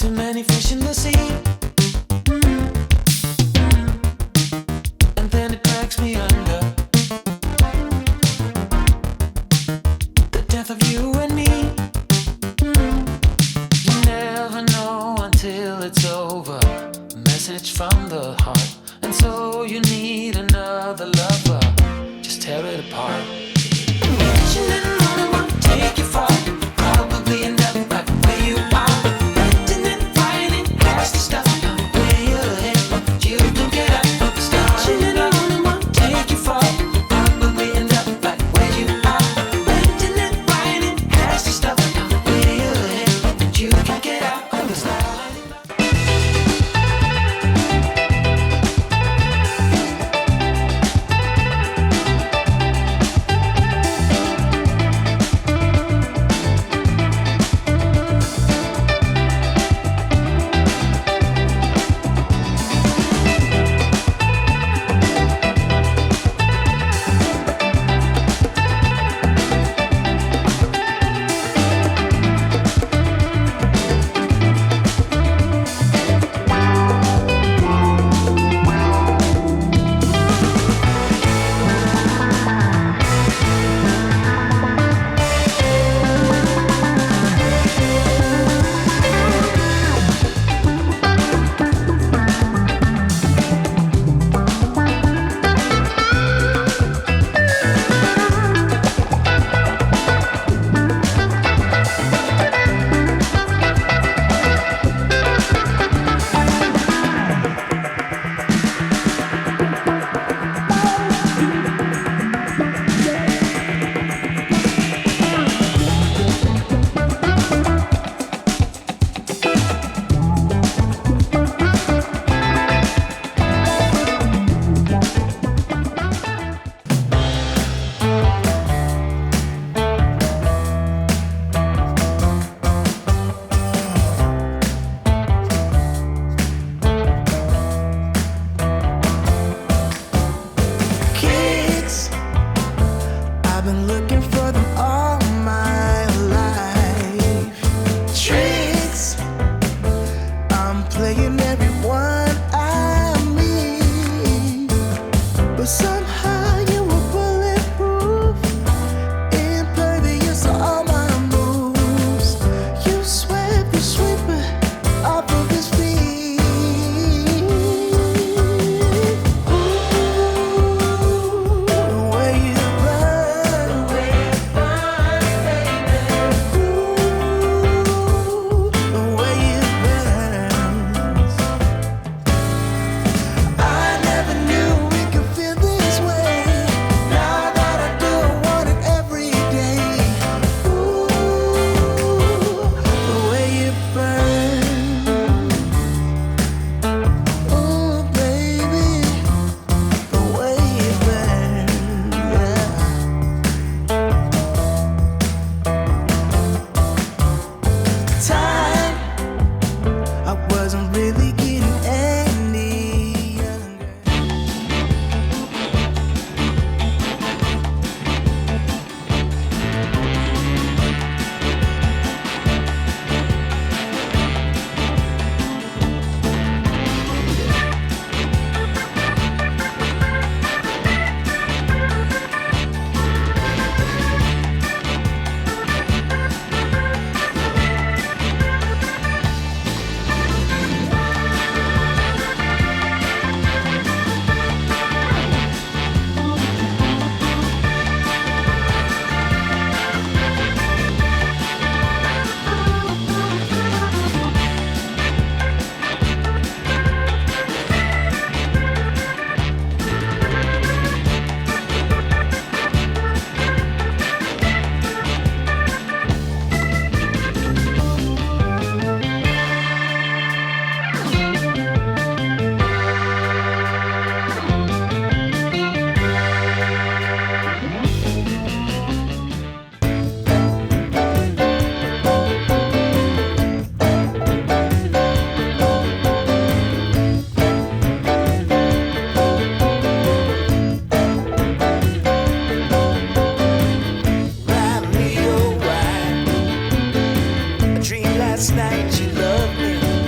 Too many fish in the sea. And then it drags me under. The death of you and me. You never know until it's over. A message from the heart. And so you need another lover. Just tear it apart. Wishing that no one would take you far. Probably end up right where you are. Writing and writing past the stuff. Way ahead, you can get out of the start. Wishing that no one would take you far. Probably end up right where you are. Writing and writing past the stuff. Way ahead, you can get out of the start. I've been looking for them all my life. Tricks, I'm playing everyone I meet, but somehow you were bulletproof, impervious to all my moves. You swept the sweeper off of his feet. Ooh, the way you burn, baby. Ooh, the way it burns. I never knew we could feel this way. Now that I do, I want it every day. Ooh, the way it burns. Ooh, baby, the way it burns. Time, I wasn't really getting any younger. Ride me, oh, ride. I dreamed last night you loved me.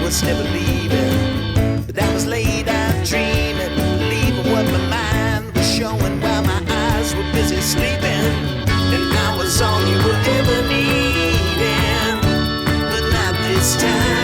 was never leaving. But that was late, I'm dreaming, believing what my mind was showing while my eyes were busy sleeping. And I was all you were ever needing, but not this time.